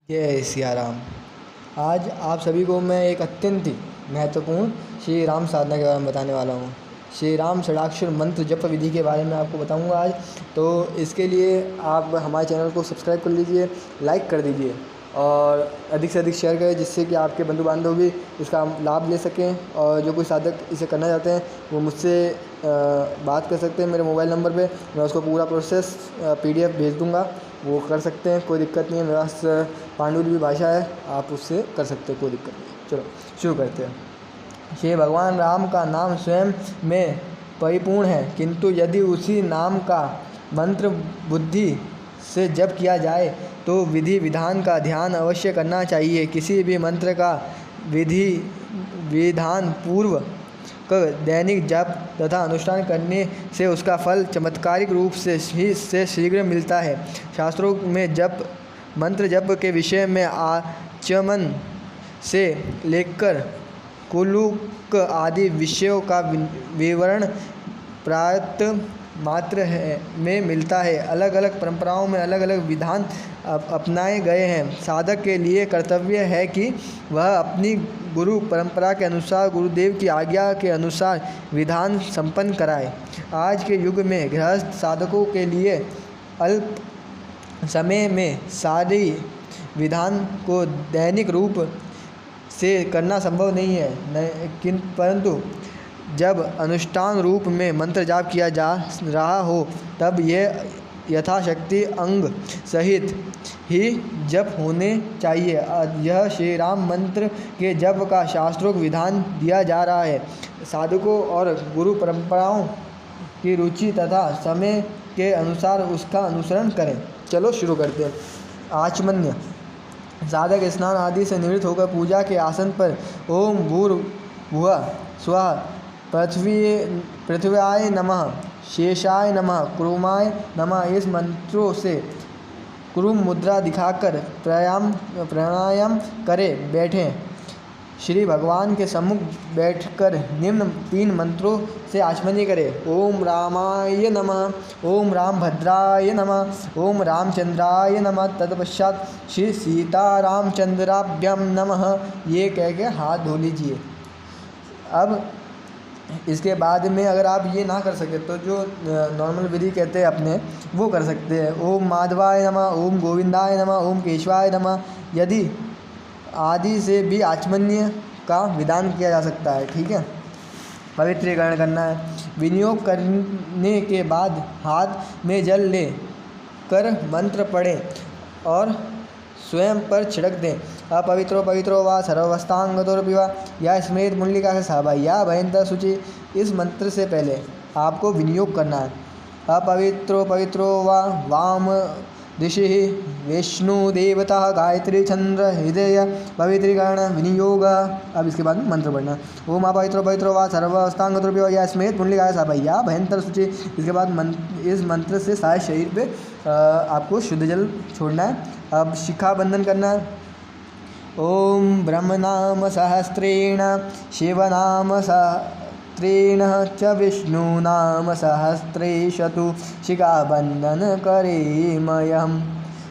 जय सिया राम। आज आप सभी को मैं एक अत्यंत ही महत्वपूर्ण श्री राम साधना के बारे में बताने वाला हूँ। श्री राम षडाक्षर मंत्र जप विधि के बारे में आपको बताऊँगा आज। तो इसके लिए आप हमारे चैनल को सब्सक्राइब कर लीजिए, लाइक कर दीजिए और अधिक से अधिक शेयर करें, जिससे कि आपके बंधु बांधव भी इसका लाभ ले सकें। और जो कोई साधक इसे करना चाहते हैं वो मुझसे बात कर सकते हैं मेरे मोबाइल नंबर पे। मैं उसको पूरा प्रोसेस PDF भेज दूँगा, वो कर सकते हैं, कोई दिक्कत नहीं है। मेरे पास पांडुलिपि भाषा है, आप उससे कर सकते हैं, कोई दिक्कत नहीं। चलो शुरू करते हैं। श्री भगवान राम का नाम स्वयं में परिपूर्ण है, किंतु यदि उसी नाम का मंत्र बुद्धि से जप किया जाए तो विधि विधान का ध्यान अवश्य करना चाहिए। किसी भी मंत्र का विधि विधान पूर्व दैनिक जप तथा अनुष्ठान करने से उसका फल चमत्कारिक रूप से शीघ्र मिलता है। शास्त्रों में जप मंत्र जप के विषय में आचमन से लेकर कुलुक आदि विषयों का विवरण प्रायः मात्र में मिलता है। अलग अलग परंपराओं में अलग अलग विधान अपनाए गए हैं। साधक के लिए कर्तव्य है कि वह अपनी गुरु परंपरा के अनुसार, गुरुदेव की आज्ञा के अनुसार विधान संपन्न कराए। आज के युग में गृहस्थ साधकों के लिए अल्प समय में सारी विधान को दैनिक रूप से करना संभव नहीं है, परंतु जब अनुष्ठान रूप में मंत्र जाप किया जा रहा हो तब यह यथाशक्ति अंग सहित ही जप होने चाहिए। यह श्री राम मंत्र के जप का शास्त्रोक्त विधान दिया जा रहा है। साधकों और गुरु परंपराओं की रुचि तथा समय के अनुसार उसका अनुसरण करें। चलो शुरू करते हैं। आचमन्य साधक स्नान आदि से निवृत्त होकर पूजा के आसन पर ओम भूर्भुवः स्वः पृथ्व्याय नमः, शेषाय नमः, कुरुमाय नमः इस मंत्रों से कुरुम मुद्रा दिखाकर प्राणायाम करें बैठें। श्री भगवान के सम्मुख बैठकर निम्न 3 मंत्रों से आचमनी करें। ओम रामाय नमः, ओम रामभद्राय नमः, ओम रामचंद्राय नमः। तत्पश्चात श्री सीतारामचंद्राभ्यम नमः ये कह के हाथ धो लीजिए। अब इसके बाद में अगर आप ये ना कर सके तो जो नॉर्मल विधि कहते हैं अपने, वो कर सकते हैं। ओम माधवाय नमः, ओम गोविंदाय नमः, ओम केशवाय नमः यदि आदि से भी आचमन्य का विधान किया जा सकता है। ठीक है। पवित्रीकरण करना है। विनियोग करने के बाद हाथ में जल ले कर मंत्र पढ़ें और स्वयं पर छिड़क दें। अपवित्रो पवित्रो वा सर्वस्थांगतोरपि वा या स्मृत मुंडलिका से सहबा या भयंतर सूचि इस मंत्र से पहले आपको विनियोग करना है। अपवित्रो पवित्रो वा वाम दिशि विष्णु देवता गायत्री चंद्र हृदय पवित्रीकरण विनियोग। अब इसके बाद मंत्र पढ़ना। ओम अपवित्रो पवित्रो वा सर्वस्थांगतोरपि वा या स्मृत मुंडलिका से सहबा या भयंतर सूचि। इसके बाद इस मंत्र से सारे शरीर पे आपको शुद्ध जल छोड़ना है। अब शिखा बंधन करना है। ओम ब्रह्मनाम सहस्रेण शिवनाम सहस्रेण च विष्णुनाम सहस्रेशतु शिखा बंधन करेमयम्।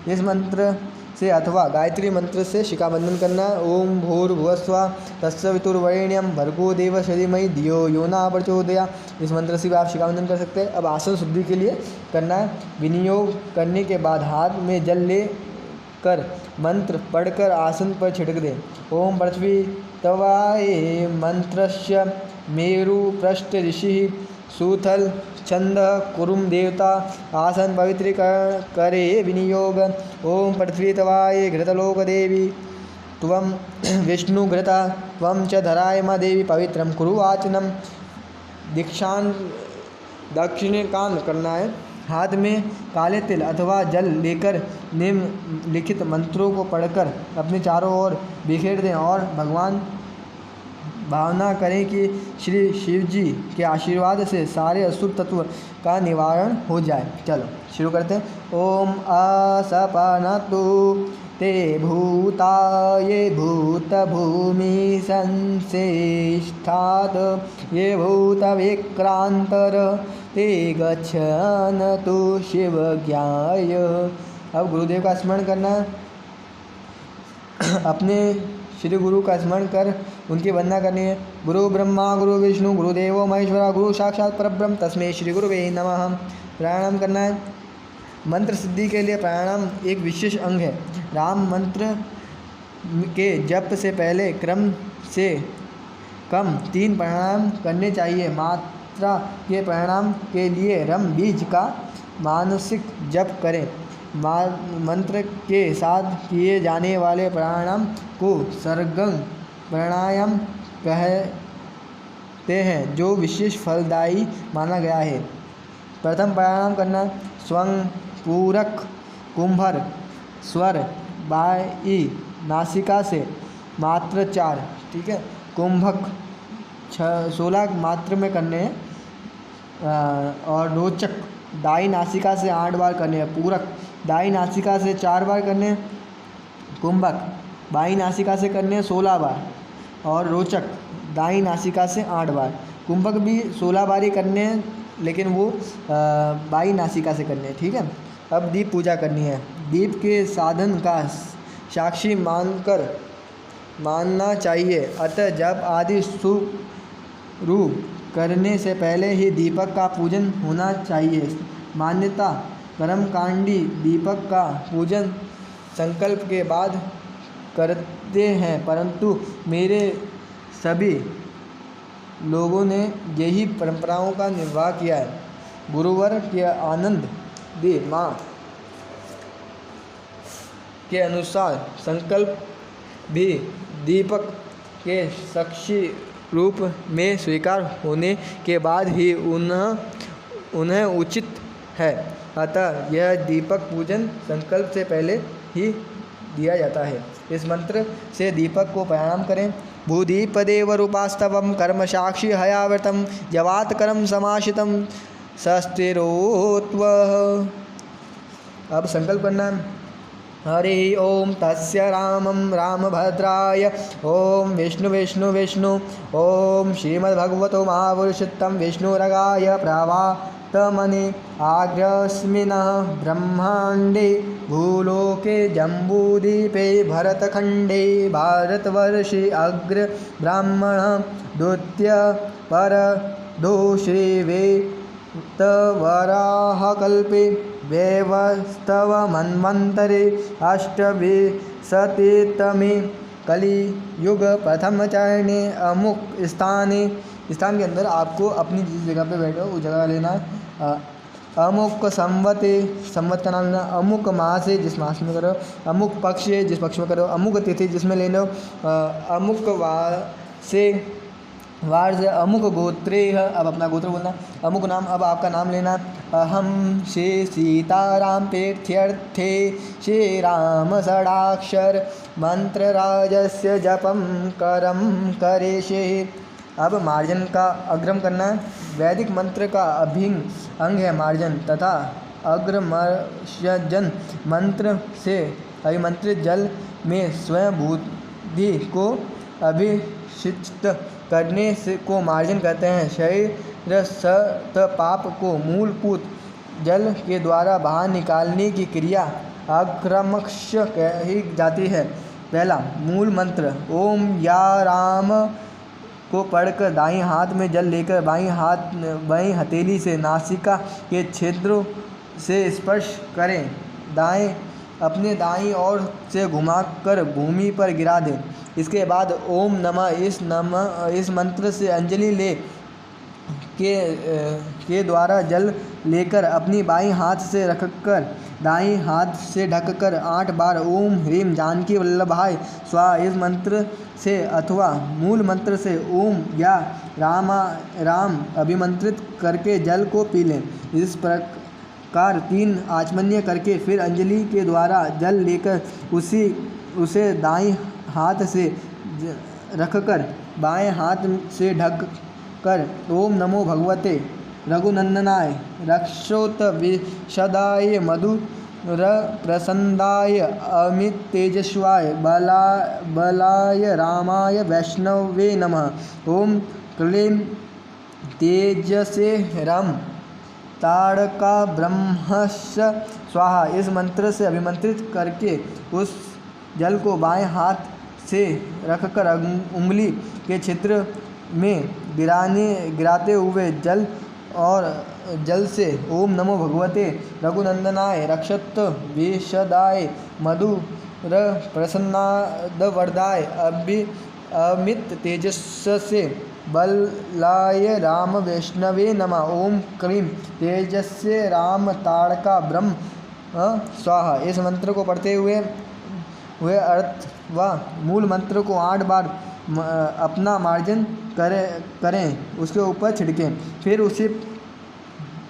इस मंत्र से अथवा गायत्री मंत्र से शिखा बंधन करना है। ओम भूर्भुवस्सुवः तत्सवितुर्वरेण्यं भर्गो देवस्य धीमहि धियो यो न प्रचोदयात् इस मंत्र से भी आप शिखा बंधन कर सकते हैं। अब आसन शुद्धि के लिए करना है। विनियोग करने के बाद हाथ में जल ले कर मंत्र पढ़कर आसन पर छिड़क दें। ओम पृथ्वी तवाये मंत्रस्य मेरु पृष्ठ ऋषि सूथल छंद कुरुम देवता आसन पवित्रीकरण करे विनियोग। ओम पृथ्वी तवाये घृतलोक देवी त्वं विष्णु घृता त्वं च धराय मा देवी पवित्रं कुरु वाचनम। दक्षिणकान करना है। हाथ में काले तिल अथवा जल लेकर निम्नलिखित मंत्रों को पढ़कर अपने चारों ओर बिखेर दें और भगवान भावना करें कि श्री शिव जी के आशीर्वाद से सारे अशुभ तत्व का निवारण हो जाए। चलो शुरू करते हैं। ओम असपनतु ते भूता ये भूत भूमि संसेष्ठात् ये भूत विक्रांतर ते गच्छन्तु शिवज्ञाय। अब गुरुदेव का स्मरण करना है। अपने श्री गुरु का स्मरण कर उनकी वंदना करनी है। गुरु ब्रह्मा गुरु विष्णु गुरुदेवो महेश्वरा गुरु साक्षात परब्रह्म तस्मै श्री गुरुवे नमः। प्राणायाम करना है। मंत्र सिद्धि के लिए प्राणायाम एक विशेष अंग है। राम मंत्र के जप से पहले क्रम से कम 3 प्राणायाम करने चाहिए। मात्रा के प्राणायाम के लिए रम बीज का मानसिक जप करें। मंत्र के साथ किए जाने वाले प्राणायाम को सरगम प्राणायाम कहते हैं, जो विशेष फलदायी माना गया है। प्रथम प्राणायाम करना स्वं पूरक कुंभर स्वर बाई नासिका से मात्र 4, ठीक है। कुंभक 16 मात्र में करने हैं और रोचक दाई नासिका से 8 बार करने हैं। पूरक दाई नासिका से 4 बार करने हैं। कुंभक बाई नासिका से करने हैं 16 बार और रोचक दाई नासिका से 8 बार। कुंभक भी 16 बार ही करने हैं, लेकिन वो बाई नासिका से करने हैं, ठीक है। अब दीप पूजा करनी है। दीप के साधन का साक्षी मानना चाहिए, अतः जब आदि शुरू करने से पहले ही दीपक का पूजन होना चाहिए। मान्यता कर्मकांडी दीपक का पूजन संकल्प के बाद करते हैं, परंतु मेरे सभी लोगों ने यही परंपराओं का निर्वाह किया है। गुरुवर के आनंद दे माँ के अनुसार संकल्प भी दीपक के साक्षी रूप में स्वीकार होने के बाद ही उन्हें उचित है। अतः यह दीपक पूजन संकल्प से पहले ही दिया जाता है। इस मंत्र से दीपक को प्रणाम करें। भूदीपदेव रूपास्तवम कर्म साक्षी हयावृतम जवात कर्म समाशितम सस्तिरोत्व। अब संकल्प करना है। हरि ओम तस्य रामं रामभद्राय ओम विष्णु विष्णु विष्णु ओम श्रीमद्भगवतो महापुरुषोत्तम विष्णुरगाय प्रवातमने आग्रस्मिनः ब्रह्मांडे भूलोके जम्बूद्वीपे भरतखंडे भारतवर्षे अग्र ब्राह्मण द्वितीय परदो श्रीवे वराहकल्पे वैवस्तव मन्वन्तरे अष्टविंशतितमे कलियुग प्रथम चरणे अमुक स्थान के अंदर आपको अपनी जिस जगह पे बैठे हो उस जगह लेना है। अमुक संवत का नाम लेना। अमुक मास है जिस मास में करो। अमुक पक्ष है जिस पक्ष में करो। अमुक तिथि जिसमें ले लो। अमुक वार से अमुक गोत्रे है। अब अपना गोत्र बोलना। अमुक नाम, अब आपका नाम लेना। अहम श्री सीताराम तीर्थ्यर्थे श्री राम षडाक्षर मंत्र राजस्य जपम करम करेशे। अब मार्जन का अग्रम करना है। वैदिक मंत्र का अभिन्न अंग है मार्जन तथा अग्रमर्जन मंत्र से अभिमंत्रित जल में स्वयं बुद्धि को अभिषिक्त करने से को मार्जन कहते हैं। शरीर सत पाप को मूलभूत जल के द्वारा बाहर निकालने की क्रिया अग्रमक्ष कही जाती है। पहला मूल मंत्र ओम या राम को पढ़कर दाईं हाथ में जल लेकर बाईं हथेली से नासिका के छिद्र से स्पर्श करें। अपने दाईं ओर से घुमाकर भूमि पर गिरा दें। इसके बाद ओम नमः इस मंत्र से अंजलि ले के द्वारा जल लेकर अपनी बाईं हाथ से रखकर दाईं हाथ से ढककर 8 बार ओम ह्रीम जानकी वल्लभाय स्वाहा इस मंत्र से अथवा मूल मंत्र से ओम या राम अभिमंत्रित करके जल को पी लें। इस प्रकार 3 आचमन्य करके फिर अंजलि के द्वारा जल लेकर उसे दाईं हाथ से रखकर बाएं हाथ से ढक कर ओम नमो भगवते रघुनंदनाय रक्षोत विशदाय मधुर प्रसन्नाय अमित तेजस्वाय बलाय रामाय वैष्णवे नमः। ओम क्लीं तेजसे रम ताड़का ब्रह्मस्य स्वाहा इस मंत्र से अभिमंत्रित करके उस जल को बाएं हाथ से रखकर उंगली के छिद्र में गिराते हुए जल से ओम नमो भगवते रघुनंदनाय रक्षत विशदाय मधुर प्रसन्नादवर्दाय अमित तेजस्से बलाय राम वैष्णवे नमः। ओम क्लीं तेजस्से राम ताड़का ब्रह्म स्वाहा। इस मंत्र को पढ़ते हुए अर्थ व मूल मंत्र को 8 बार अपना मार्जन करें, उसके ऊपर छिड़कें, फिर उसी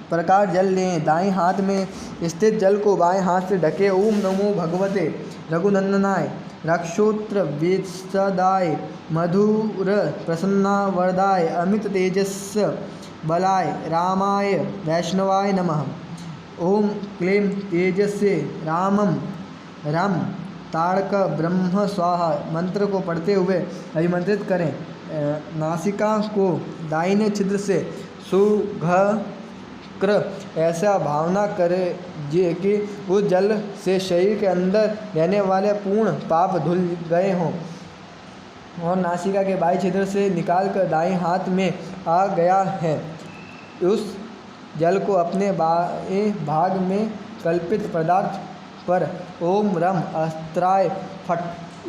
प्रकार जल लें। दाएं हाथ में स्थित जल को बाएं हाथ से ढके ओम नमो भगवते रघुनंदनाय रक्षोत्र विशदाय मधुर प्रसन्नावरदाय अमित तेजस् बलाय रामाय वैष्णवाय नमः। ओम क्लीं तेजस्से रामम रम ताड़क ब्रह्म स्वाहा। मंत्र को पढ़ते हुए अभिमंत्रित करें। नासिका को दाहिने छिद्र से सुघक्र ऐसा भावना करें कि उस जल से शरीर के अंदर रहने वाले पूर्ण पाप धुल गए हों और नासिका के बाएं छिद्र से निकालकर दाएं हाथ में आ गया है। उस जल को अपने बाएं भाग में कल्पित पदार्थ पर ओम रम अस्त्राय फट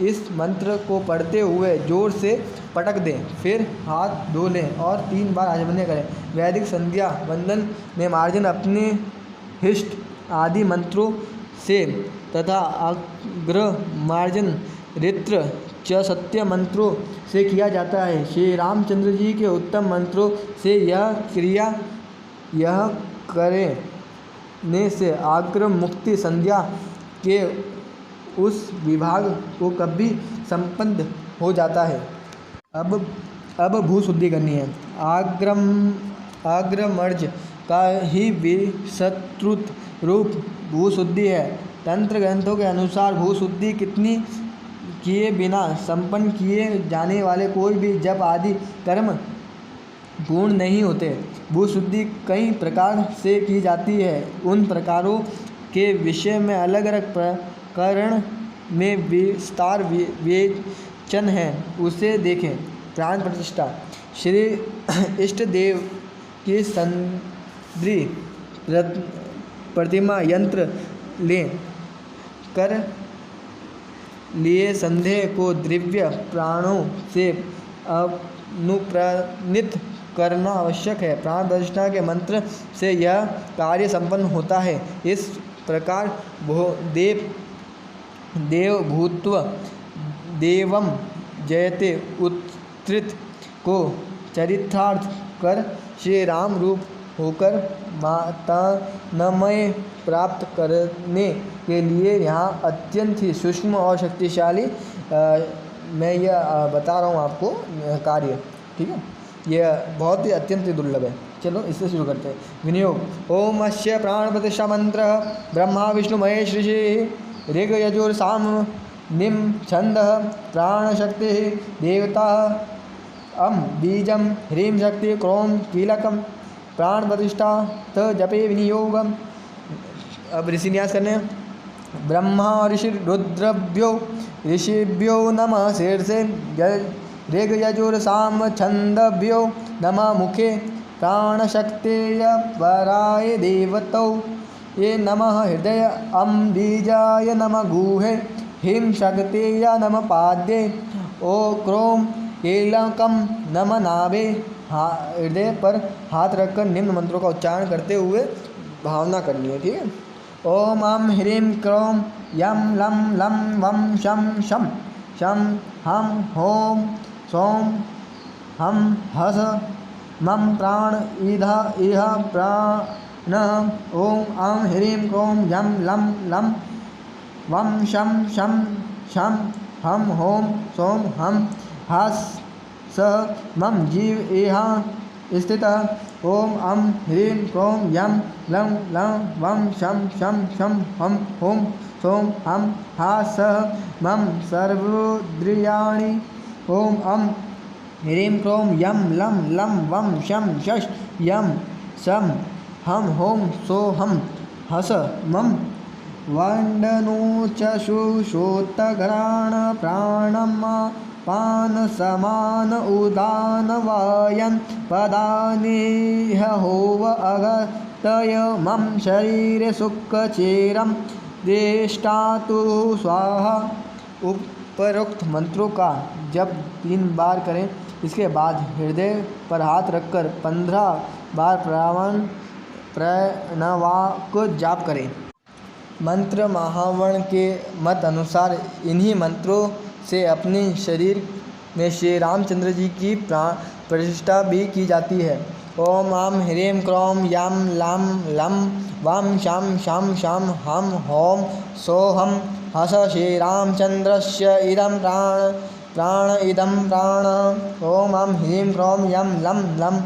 इस मंत्र को पढ़ते हुए जोर से पटक दें, फिर हाथ धो लें और 3 बार आचमन करें। वैदिक संध्या वंदन में मार्जन अपने हिष्ट आदि मंत्रों से तथा अग्र मार्जन रित्र च सत्य मंत्रों से किया जाता है। श्री रामचंद्र जी के उत्तम मंत्रों से यह करने से आग्र मुक्ति संध्या के उस विभाग को कभी संपन्न हो जाता है। अब भू शुद्धि करनी है। आग्रमर्ज का ही विस्तृत रूप भू शुद्धि है। तंत्र ग्रंथों के अनुसार भू शुद्धि कितनी किए बिना संपन्न किए जाने वाले कोई भी जप आदि कर्म पूर्ण नहीं होते। भू शुद्धि कई प्रकार से की जाती है। उन प्रकारों के विषय में अलग अलग प्रकरण में विस्तार विवेचन है, उसे देखें। प्राण प्रतिष्ठा। श्री इष्ट देव की संदृ प्रतिमा यंत्र लें कर लिए संदेह को दिव्य प्राणों से अनुप्राणित करना आवश्यक है। प्राण प्रतिष्ठा के मंत्र से यह कार्य संपन्न होता है। इस प्रकार देव भूत्व देवम जयते उत्तृत को चरितार्थ कर श्री राम रूप होकर मातानमय प्राप्त करने के लिए यहाँ अत्यंत ही सूक्ष्म और शक्तिशाली मैं यह बता रहा हूँ आपको कार्य, ठीक है। यह बहुत ही अत्यंत ही दुर्लभ है। चलो इससे शुरू करते हैं। विनियोग। ओम अस्य प्राण प्रतिष्ठा मंत्र ब्रह्मा विष्णु महेश ऋषि ऋग यजुर साम निम छंद प्राण शक्ति देवता अम बीजम ह्रीं शक्ति क्रोम कीलकम प्राण प्रतिष्ठा त जपे विनियोगम। अब ऋषि न्यास करने हैं। ब्रह्मा ऋषि रुद्रभ्यो ऋषिभ्यो नमः शीर्षे ऋग यजुर साम छंदभ्यो नमः मुखे प्राणशक्तेय पराय देवतौ ये नमः हृदय अम बीजाय नमः गुहे हिम शक्तेय नमः पाद्ये ओ क्रोम कीलकम नमः नाभे। हृदय पर हाथ रखकर निम्न मंत्रों का उच्चारण करते हुए भावना करनी है, ठीक है। ओम अम ह्रीं क्रोम यम लम लम वम शम शम शम हम होम सोम हम हस मम प्राण इधा इह प्राण। ओम अं ह्रीं क्रों यम लम लम वम शम शम शम हम होम सोम हम हस स मम जीव इह स्थित। ओम अं ह्रीं क्रों यम लम लम वम शम शम शम हम होम सोम हम हास मम सर्वेन्द्रियाणि। ओम अं ह्रीं क्रों यम लम लम वम शम शश यम शम हम होम सो हम हस मम वंडनो चशुषोत्तघ्राण प्राणम पान समान उदान वायन पदानेह होव अगतय मम शरीर सुखचेरम देष्टातु स्वाहा। उपरोक्त मंत्रों का जप 3 बार करें। इसके बाद हृदय पर हाथ रखकर 15 बार प्रणवाक जाप करें। मंत्र महावर्ण के मत अनुसार इन्हीं मंत्रों से अपने शरीर में श्री रामचंद्र जी की प्राण प्रतिष्ठा भी की जाती है। ओम आम ह्रीं क्रोम याम लाम लम वाम शाम शाम शाम हम होम सोहम हस श्री रामचंद्रस्य इदं प्राण इदं प्राण। ओम आम ह्रीं क्रोम यम लम लम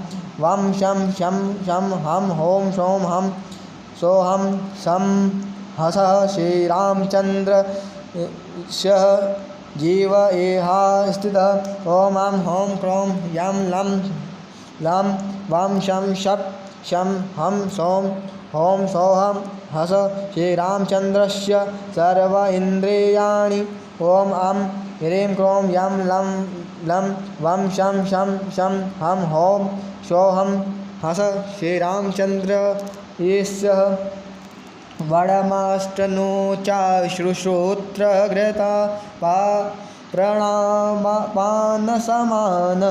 वाम शम शम शम हम होम सोम हम सोहम सम हस श्री रामचंद्र जीव एहा स्थित। ओम आम होम क्रोम यम लम लम वाम शम शप शम हम सोम होम सोहम हस श्री रामचंद्रस्य सर्व इंद्रियाणि। ओम आम ह्रीं क्रोम यम लम लम वम शम शम शम हम होम सोहम हस श्री रामचंद्र ईश्वर वडमाष्टनो चाश्रुश्रोत्र घृता पान समान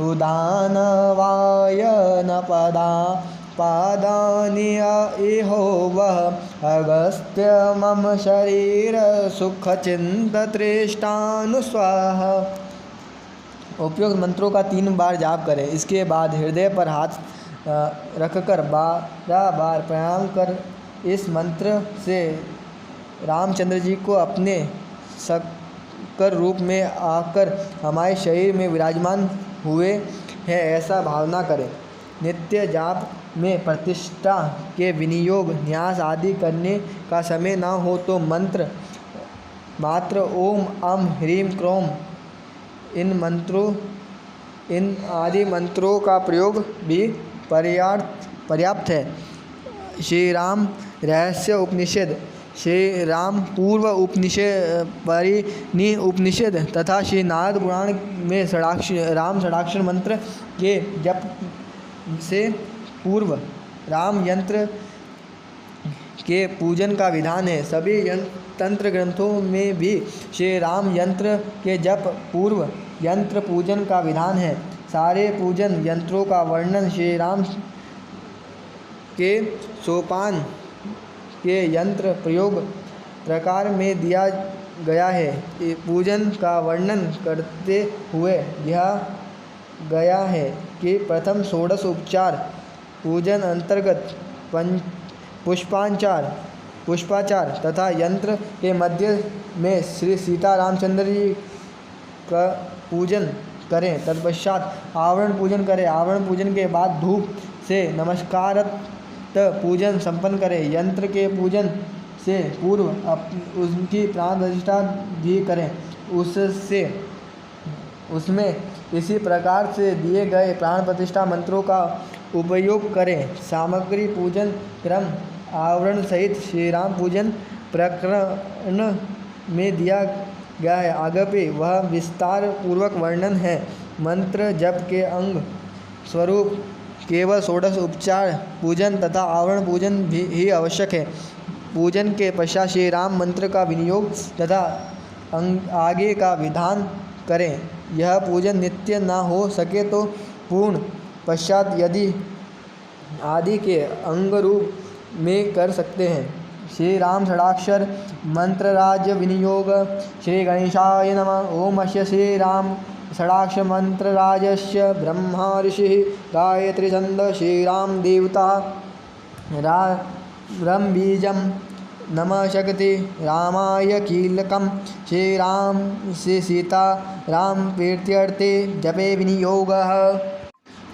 उदान वायन पादानि इहो वह अगस्त्य मम शरीर सुख चिंत तृष्टानु स्वाहा। उपयुक्त मंत्रों का 3 बार जाप करें। इसके बाद हृदय पर हाथ रखकर 12 बार प्रणाम कर इस मंत्र से रामचंद्र जी को अपने शंकर रूप में आकर हमारे शरीर में विराजमान हुए हैं ऐसा भावना करें। नित्य जाप में प्रतिष्ठा के विनियोग न्यास आदि करने का समय न हो तो मंत्र मात्र ओम अम ह्रीं क्रोम इन आदि मंत्रों का प्रयोग भी पर्याप्त है। श्री राम रहस्य उपनिषद, श्री राम पूर्व उपनिषद, परिनी उपनिषद तथा श्री नारद पुराण में राम षडाक्षर मंत्र के जप से पूर्व राम यंत्र के पूजन का विधान है। सभी तंत्र ग्रंथों में भी श्री राम यंत्र के जप पूर्व यंत्र पूजन का विधान है। सारे पूजन यंत्रों का वर्णन श्री राम के सोपान के यंत्र प्रयोग प्रकार में दिया गया है। पूजन का वर्णन करते हुए यह गया है कि प्रथम 16 उपचार पूजन अंतर्गत पुष्पाचार तथा यंत्र के मध्य में श्री सीता रामचंद्र जी का पूजन करें। तत्पश्चात आवरण पूजन करें। आवरण पूजन के बाद धूप से नमस्कारत पूजन संपन्न करें। यंत्र के पूजन से पूर्व उनकी प्राण प्रतिष्ठा भी करें। उसमें इसी प्रकार से दिए गए प्राण प्रतिष्ठा मंत्रों का उपयोग करें। सामग्री पूजन क्रम आवरण सहित श्री राम पूजन प्रकरण में दिया गया है। आगे पे वह विस्तार पूर्वक वर्णन है। मंत्र जप के अंग स्वरूप केवल 16 उपचार पूजन तथा आवरण पूजन भी ही आवश्यक है। पूजन के पश्चात श्री राम मंत्र का विनियोग तथा आगे का विधान करें। यह पूजन नित्य न हो सके तो पूर्ण पश्चात यदि आदि के अंग रूप में कर सकते हैं। श्री राम षडाक्षर मंत्र राज्य विनियोग। श्री गणेशाय नमः। ओम अस्य श्री राम षडाक्षर मंत्र राजस्य ब्रह्मा ऋषि गायत्री छंद श्री राम देवता ब्रह्म बीजम नमः शक्ति रामाय कीलकम। श्री राम से सीता राम प्रीत्यर्थे जपे विनियोगः।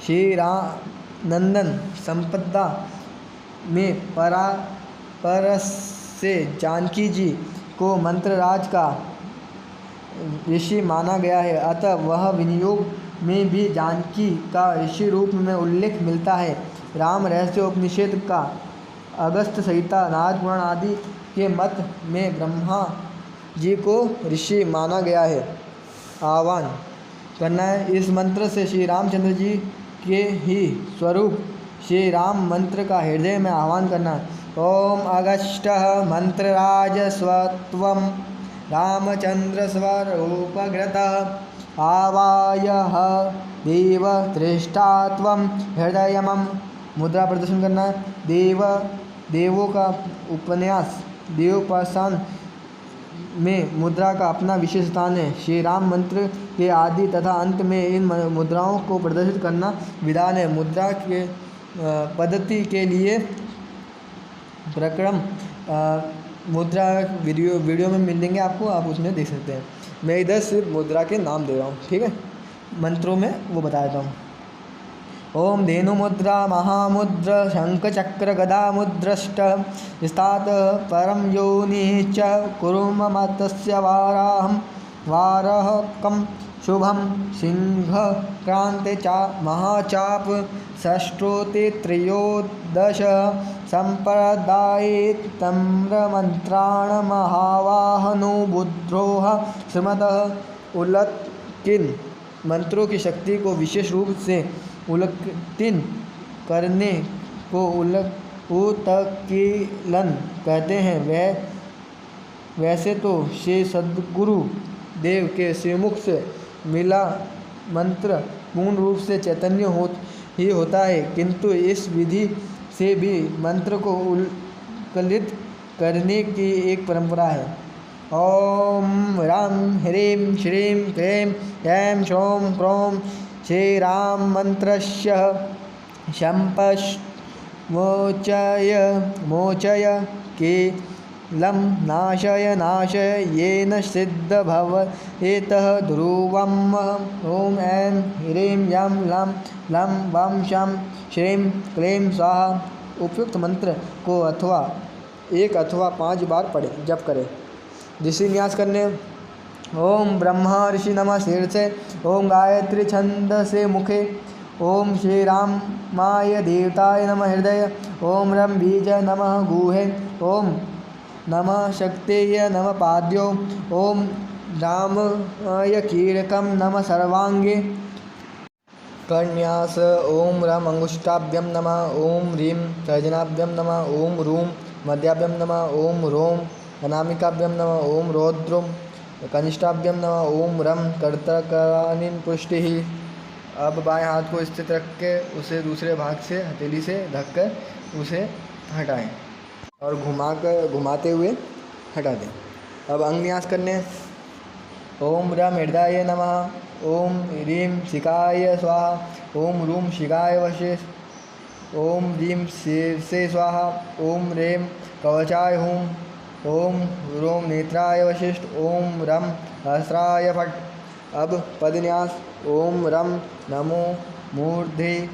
श्री राम नंदन संपदा में परस से जानकी जी को मंत्रराज का ऋषि माना गया है। अतः वह विनियोग में भी जानकी का ऋषि रूप में उल्लेख मिलता है। राम रहस्य उपनिषद का अगस्त संहिता नारद पुराण आदि के मत में ब्रह्मा जी को ऋषि माना गया है। आह्वान करना है। इस मंत्र से श्री रामचंद्र जी के ही स्वरूप श्री राम मंत्र का हृदय में आह्वान करना है। ओम अगस्टः मंत्रराज स्वत्वं रामचंद्र स्वरूपघृतः आवायः देव त्रिष्ठात्वं हृदयमं। मुद्रा प्रदर्शन करना है। देवों का उपन्यास देवोपासन में मुद्रा का अपना विशेष स्थान है। श्री राम मंत्र के आदि तथा अंत में इन मुद्राओं को प्रदर्शित करना विधान है। मुद्रा के पद्धति के लिए प्रक्रम मुद्रा वीडियो में मिल देंगे आपको, आप उसमें देख सकते हैं। मैं इधर सिर्फ मुद्रा के नाम दे रहा हूँ, ठीक है। मंत्रों में वो बता देता हूँ। ओम धेनु मुद्रा महामुद्र शंख चक्र गदा मुद्रष्ट स्थात परम योनि च कुरुम मतस्य वारहकम शुभम सिंह क्रांति चा महाचाप षष्ठोते त्रयोदश संप्रदाये तम्रमंत्राण महावाहनो बुद्रोह श्रीमतः उल्लकिन। मंत्रों की शक्ति को विशेष रूप से उल्लकिन करने को उत्कीलन कहते हैं। वैसे तो श्री सद्गुरु देव के श्रीमुख से मिला मंत्र पूर्ण रूप से चैतन्य ही होता है, किंतु इस विधि से भी मंत्र को उल्लिखित करने की एक परंपरा है। ओम ह्रां ह्रीं श्रीं क्लीं ऐं सौं क्रों श्री राम मंत्रस्य मोचय कीलं नाशय येन सिद्ध भवेतः ध्रुवम्। ओम ऐं ह्रीं यं लं वं शं श्रीं क्लीं स्वाहा। उपयुक्त मंत्र को एक अथवा 5 बार पढ़ें, जप करें। ऋषि न्यास करने। ओम ब्रह्मा ऋषि नमः शीर्षे, ओम गायत्री छंद से मुखे, ओम श्री रामाय देवताय नमः हृदय, ओम रम बीज नमः गुहे, ओम नमः शक्तेय नमः पाद्यो, ओम रामाय कीलकं नमः सर्वांगे। करन्यास। ओम रम अंगुष्ठाभ्यम नमः, ओम ह्रीं तर्जनाभ्यम नमः, ओम रूं मध्याभ्यम नमः, ओम रोम अनामिकाभ्यम नमः, ओम रौद्रम कनिष्ठाभ्यम नमः, ओम रम कर्तकरानीन पुष्टि। अब बाएं हाथ को स्थित रख के उसे दूसरे भाग से हथेली से ढककर उसे हटाएं और घुमाते हुए हटा दें। अब अंगन्यास करने। ओम रम हृदय नमः, ओम ह्रीं शिखाय स्वाहा, ओम रूम शिखाय वशे, ओम ह्रीं शीर्षे स्वाहा, ओम रेम कवचाय हूँ, ओम रोम नेत्राय वशिष्ठ, ओम रम सहस्राय फट। अब पदन्यास। ओम रम नमो मूर्धे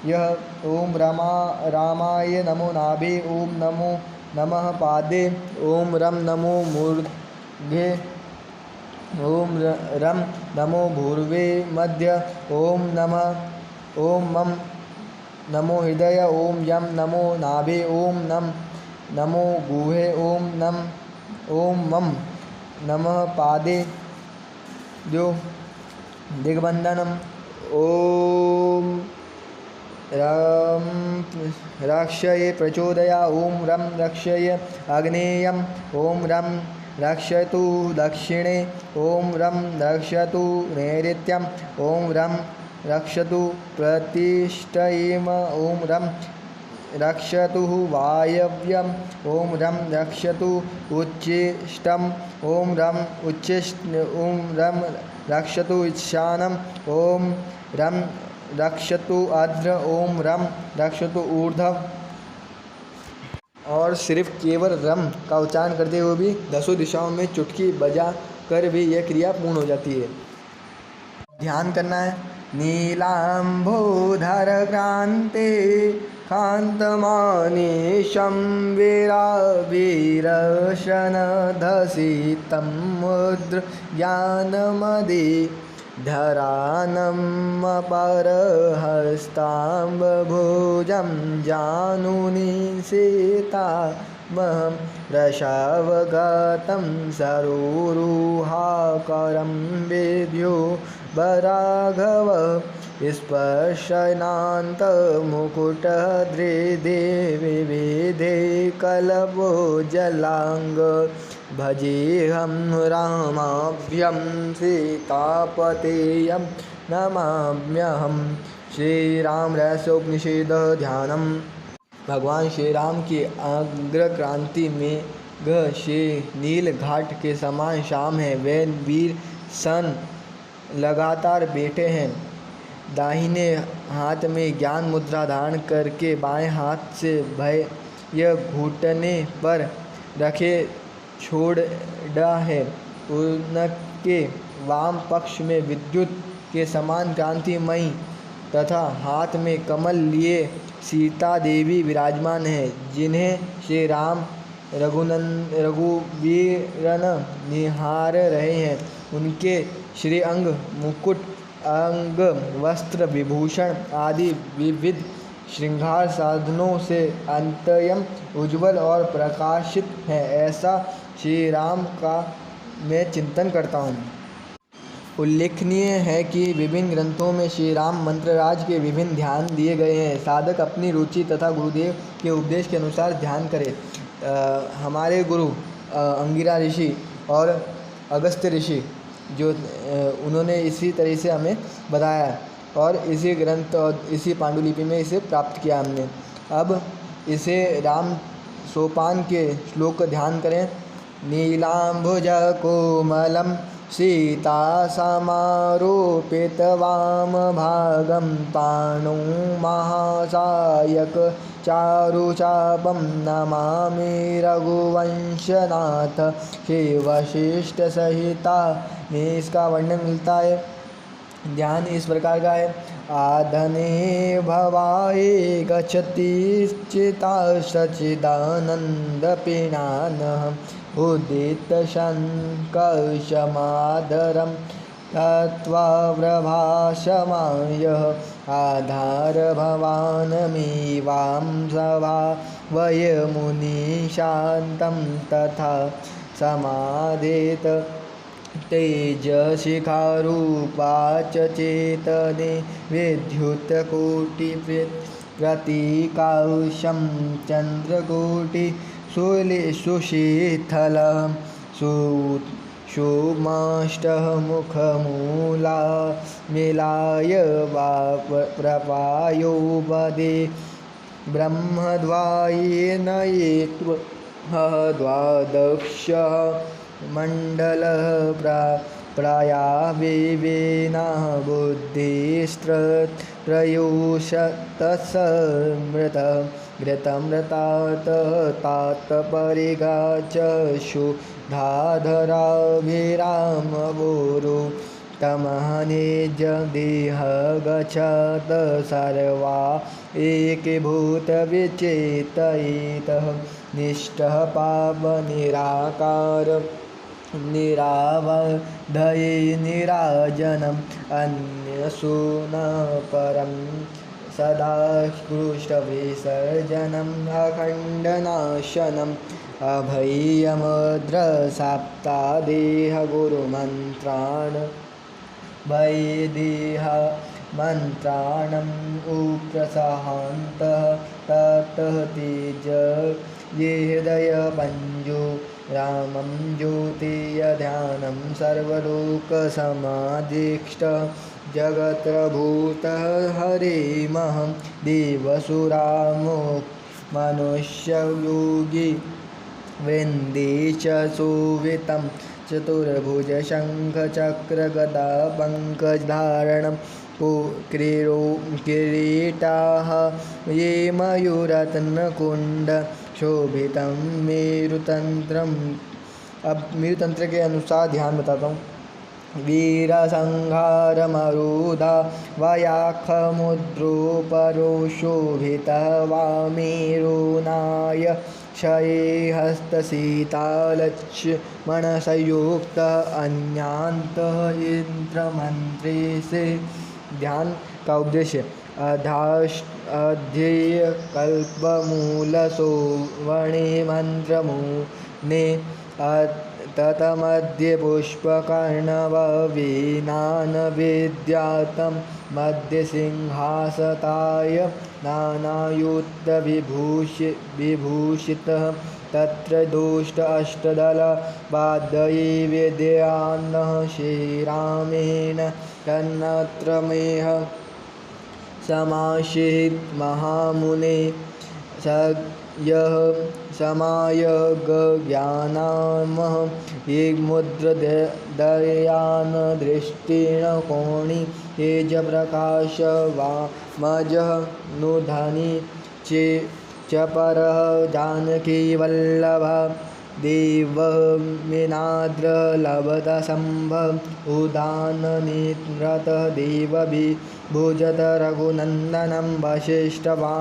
यह, ओम रामाय नमो नाभे, ओम नमो नमः पादे, ओम रम नमो मूर्धे, ओम रम नमो भूर्वे मध्य, ओम मम नमो हृदय, ओम यम नमो नाभे, ओम नमो गुहे, ओम मम नमः पादे जो दिग्बंधनम। ओम रम रक्षये प्रचोदया, ओम रम रक्षये आग्नेयम, ओम रम रक्षतु दक्षिणे, ओम रम रक्षतु नैऋत्यम, ओम रम रक्षतु प्रतिष्ठयेम, ओम रम रक्षतु वायव्यम, ओम रम रक्षतु उच्चिष्टम, ओम रम रक्षतु ईशानम, ओम रम रक्षतु आर्द्र, ओम रम रक्षतु ऊर्ध्व। और सिर्फ केवल रम का उच्चारण करते हुए भी 10 दिशाओं में चुटकी बजा कर भी यह क्रिया पूर्ण हो जाती है। ध्यान करना है। नीलांबोधर क्रांते कांतमानीशं वीरशनधसितं मुद्र ज्ञानमदे धरानमपरहस्ताम्बुजं जानुनि सीता रसावगतं सरोरुहाकरं विद्यो वराघव स्पर्शनान्तमुकुटहृदे विविधे कलवो जलांग भजेऽहं रामाभ्यं सीतापतेयं नमाम्यहम्। श्री राम रहस्योपनिषद ध्यानम। भगवान श्री राम की अग्रक्रांति में श्री नील घाट के समान शाम है। वे वीर सन लगातार बैठे हैं, दाहिने हाथ में ज्ञान मुद्रा धारण करके बाएं हाथ से भय घुटने पर रखे छोड़ा है। उनके वाम पक्ष में विद्युत के समान कांतिमयी तथा हाथ में कमल लिए सीता देवी विराजमान है, जिन्हें श्री राम रघुवीरन निहार रहे हैं। उनके श्री अंग मुकुट, अंग वस्त्र, विभूषण आदि विविध श्रृंगार साधनों से अत्यंत उज्ज्वल और प्रकाशित है। ऐसा श्री राम का मैं चिंतन करता हूँ। उल्लेखनीय है कि विभिन्न ग्रंथों में श्री राम मंत्रराज के विभिन्न ध्यान दिए गए हैं। साधक अपनी रुचि तथा गुरुदेव के उपदेश के अनुसार ध्यान करे। हमारे गुरु अंगिरा ऋषि और अगस्त्य ऋषि जो उन्होंने इसी तरह से हमें बताया और इसी ग्रंथ और इसी पांडुलिपि में इसे प्राप्त किया हमने। अब इसे राम सोपान के श्लोक का ध्यान करें। नीलांबुज कोमलम सीता समारोपित वाम भागम पाणौ महासायक चारुचापम नमामि रघुवंशनाथ हे वशिष्ठ सहिता में इसका वर्णन मिलता है। ध्यान इस प्रकार का है। आधने भवाये गच्छति चिता सच्चिदानंद पिनानः उदित शङ्कर्षमादरं तत्त्वाप्रभासमायः आधार भवानमीवां सभा वयमुनिशान्तं तथा समादेत तेजशिखारूपा च चेतने विद्युत्कोटिप्रतीकांशं चन्द्रकोटि सुशीतल सुमाष्टमुखमूला मिलाय वा प्रपायो वदे ब्रह्मद्वायेन द्वादश मण्डलः प्रायाविवेना बुद्धिस्त्रयोशतसमृत घृतमृतात तात्परिगा च शुद्धाधराभिरामवोरो तमहनेज देह गच्छत सर्वा एकीभूतविचेतयेतः निष्ठः पापनिराकार निरावधये निराजनम् अन्यसून परं सदा कृष्टविसर्जनम् अखण्डनाशनम् अभय्यमुद्रसाप्तादेह गुरुमन्त्रान् वैदेह मन्त्राणम् उप्रसहान्तः ततः तेज ये हृदयपञ्जो रामं ज्योतिर्ध्यानं सर्वलोकसमाधिष्ठ जगत्रभूतः हरिमहं देवसुरामो मनुष्ययोगी वृन्दे च सुवितं चतुर्भुज शङ्खचक्रगदा पङ्कजधारणं किरीटाः ये मयूरत्नकुण्ड शोभितं मेरुतंत्रम। अब मेरुतंत्र के अनुसार ध्यान बताता हूँ। वीरसंहारमरुधा वयाखमुद्रोपरो शोभितः वामेरुनाय क्षये हस्तसीतालक्ष्मणसंयुक्तः अन्यान्तः इंद्रमंत्रे से। ध्यान का उद्देश्य अध्येयकल्पमूलसोवणे मन्त्रमुने ततमध्ये पुष्पकर्णववीनानविद्यातं मध्ये सिंहासताय नानायुक्तविभूषितः तत्र दुष्ट अष्टदलवाद्यै वेदयानः श्रीरामेण तन्नत्रमेह समाश्रित महामुने स यः समायज्ञानामः एकमुद्रदयान दृष्टेन कोणि तेजप्रकाशवामजः नूधनि च परः जानकीवल्लभः देवमिनाद्रलभतसम्भव उदाननेत्रतः देवविभुजत रघुनन्दनं वसिष्ठवा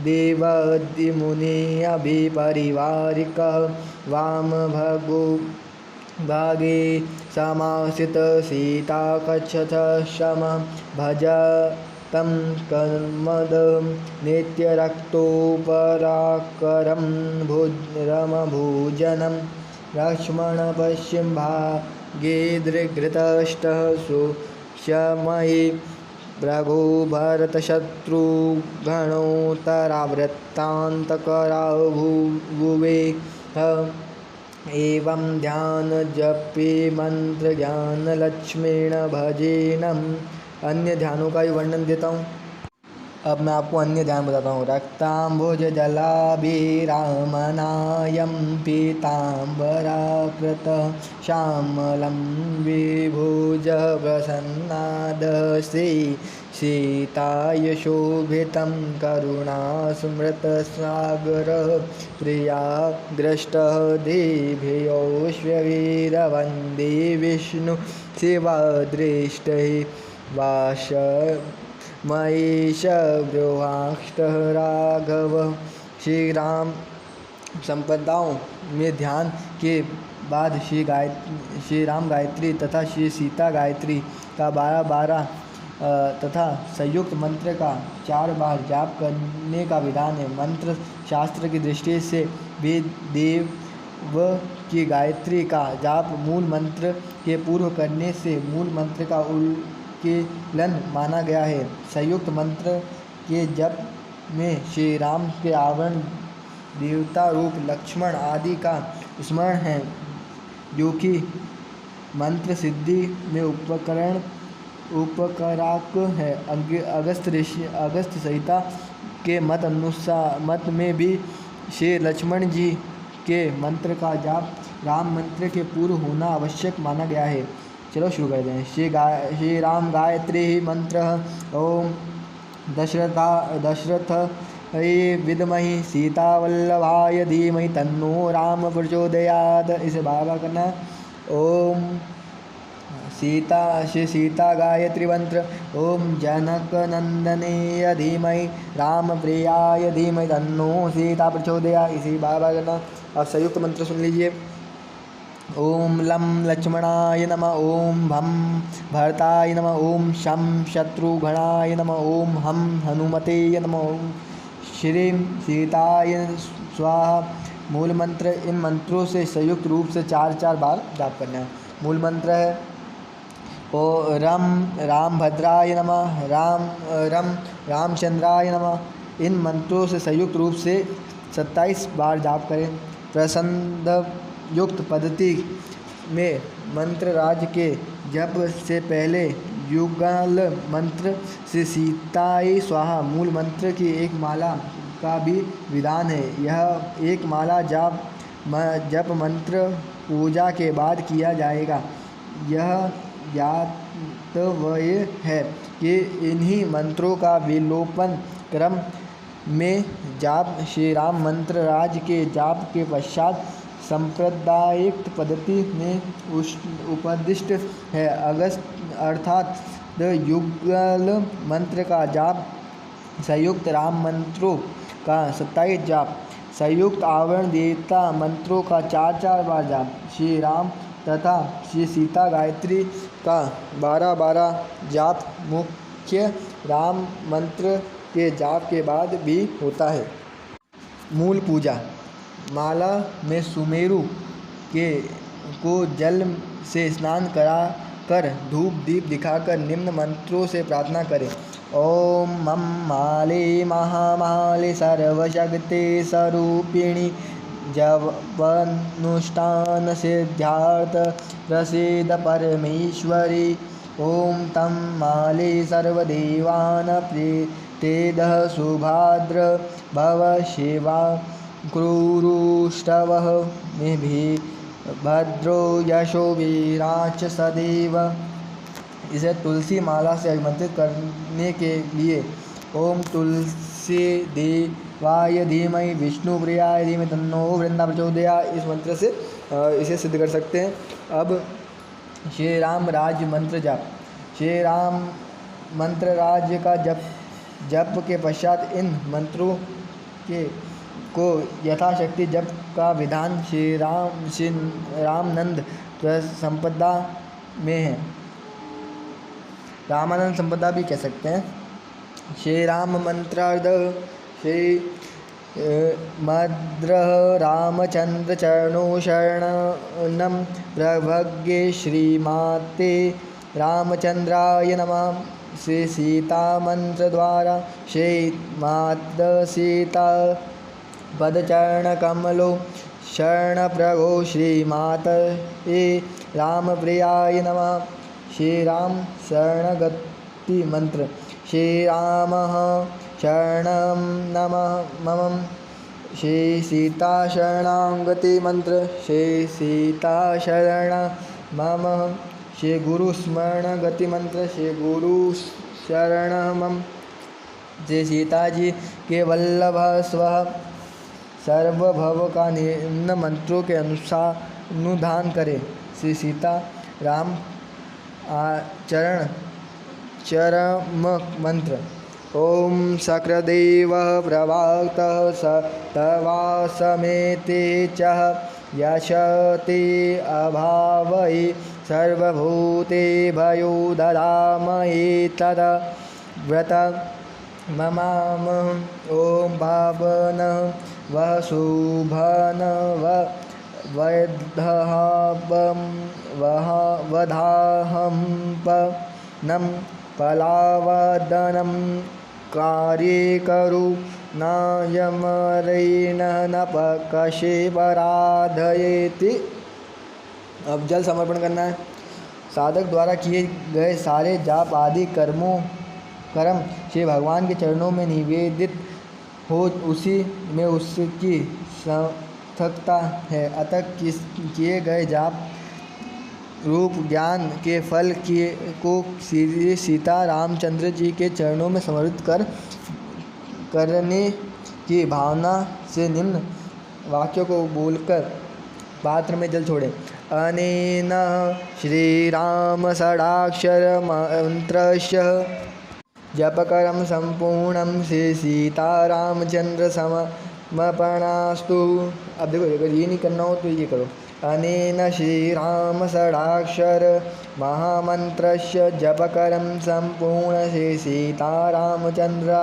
देवादिमुनिभिपरिवारिकः वामभगो भागे समासित सीता कच्छथ शम भज तं कर्मदं नित्यरक्तोपराकरं रमभोजनं लक्ष्मण पश्चिम भागे दृघृतष्टः सुक्षमये भृगो भरतशत्रुघ्नोत्तरावृत्तान्तकरावुवे एवं ध्यान जपे मंत्र ज्ञान लक्ष्मीण भजेनम। अन्य ध्यानों का भी वर्णन देता हूँ। अब मैं आपको अन्य ध्यान बताता हूँ। रक्ताम्बुज जलाभिरामनायं पीताम्बराकृत श्यामलं विभुज प्रसन्नाद सीताय शोभितं करुणास्मृतसागर प्रियाग्रष्टः देभ्योऽश्ववीरवन्दे विष्णु शिवादृष्टै वाश महेश ब्रुवाष्टः राघव। श्री राम संपदाओं में ध्यान के बाद श्री राम गायत्री तथा श्री सीता गायत्री का 12 तथा संयुक्त मंत्र का 4 बार जाप करने का विधान है। मंत्र शास्त्र की दृष्टि से भी देव की गायत्री का जाप मूल मंत्र के पूर्व करने से मूल मंत्र का उल्केलन माना गया है। संयुक्त मंत्र के जप में श्री राम के आवरण देवता रूप लक्ष्मण आदि का स्मरण है, जो कि मंत्र सिद्धि में उपकराक है। अगस्त संहिता के मत में भी श्री लक्ष्मण जी के मंत्र का जाप राम मंत्र के पूर्व होना आवश्यक माना गया है। चलो शुरू करते हैं। श्री राम गायत्री मंत्र। ओम दशरथ विद्महि सीतावल्लभाय धीमहि तन्नो राम प्रचोदयात्। इसे बार बार करना है। ओम श्री सीता गायत्री मंत्र। ओम जनकनंदनेय धीमहि राम प्रियाय धीमहि तन्नो सीता प्रचोदयात्। इसे बार बार करना। अब संयुक्त मंत्र सुन लीजिए। ओम लं लक्ष्मणाय नमः। ओम भं भरताय नमः। ओम शं शत्रुघ्नाय नमः। ओम हं हनुमते नमः। ओम श्रीं सीताय स्वाहा। मूल मंत्र। इन मंत्रों से संयुक्त रूप से 4 बार जाप करना है। मूल मंत्र है ओ राम भद्राय नमः। रम रामचंद्राय नमः। इन मंत्रों से संयुक्त रूप से 27 बार जाप करें। प्रसन्न युक्त पद्धति में मंत्र राज के जप से पहले युगल मंत्र से सीताय स्वाहा मूल मंत्र की एक माला का भी विधान है। यह एक माला जप मंत्र पूजा के बाद किया जाएगा। यह ज्ञातव्य है कि इन्हीं मंत्रों का विलोपन क्रम में जाप श्री राम मंत्र राज के जाप के पश्चात सांप्रदायिक पद्धति में उपदिष्ट है। अर्थात युगल मंत्र का जाप, संयुक्त राम मंत्रों का 27 जाप, संयुक्त आवरण देवता मंत्रों का 4 बार जाप, श्री राम तथा श्री सीता गायत्री का 12 जाप मुख्य राम मंत्र के जाप के बाद भी होता है। मूल पूजा। माला में सुमेरु के को जल से स्नान करा कर धूप दीप दिखाकर निम्न मंत्रों से प्रार्थना करें। ओम मम माले महामाले सर्वशक्ति स्वरूपिणी जपनुष्ठान सिद्धार्थ प्रसीद परमेश्वरी। ओम तं माले सर्वदेवान प्रीतेदः सुभाद्र भव शिवा क्रूरुष्टवः मे भद्रो यशो वीराच सदैव। इसे तुलसी माला से आमंत्रित करने के लिए ओम तुलसी देवाय धीमहि विष्णुप्रियाय धीमहि तन्नो बृंदा प्रचोदयात् इस मंत्र से इसे सिद्ध कर सकते हैं। अब श्री राम राज्य मंत्र जाप। श्री राम मंत्र राज्य का जप के पश्चात इन मंत्रों को यथाशक्ति जप का विधान श्री रामानंद संपदा में है। रामानंद संपदा भी कह सकते हैं। श्री राम मंत्रार्थ। श्री मद्रः रामचंद्र चरणों शरणं प्रभज्ञे श्रीमाते रामचंद्राय नमः। श्री सीता मंत्र द्वारा श्री मात सीता पदचरण कमलो शरण प्रभो श्रीमात राम प्रियाय नमः। श्री राम शरणगति मंत्र। श्री राम शरणं नमः मम। श्री सीता शरणागति मंत्र। श्री सीता शरण मम। श्री गुरु स्मरण गति मंत्र। श्री गुरु शरण मम। श्री सीता जी के वल्लभ स्व सर्वभव का निम्न मंत्रों के अनुसार अनुधान करें। श्री सीता राम चरण मंत्र। ओम शक्रदेव प्रवाक्तः स तवा समेते च यशते अभावै सर्वभूते भयो ददामहे तद व्रत ममाम। ओम पावन वह शुभन वधाहं पनं पलावदनं कार्ये करु नायमरेण न पकशे पराधयेति। अब जल समर्पण करना है। साधक द्वारा किए गए सारे जाप आदि कर्म श्री भगवान के चरणों में निवेदित हो उसी में उसकी सार्थकता है। अतः किए गए जाप रूप ज्ञान के फल को श्री सीता रामचंद्र जी के चरणों में समर्पित करने की भावना से निम्न वाक्यों को बोलकर पात्र में जल छोड़ें। अनेन श्री राम षडाक्षर मंत्रस्य जपकरम संपूर्णम श्री सीता रामचंद्र समर्पणास्तु। अब देखो अगर ये नहीं करना हो तो ये करो। अनेन श्री राम षडाक्षर महामंत्रस्य जपकरम संपूर्ण श्री सीता रामचंद्र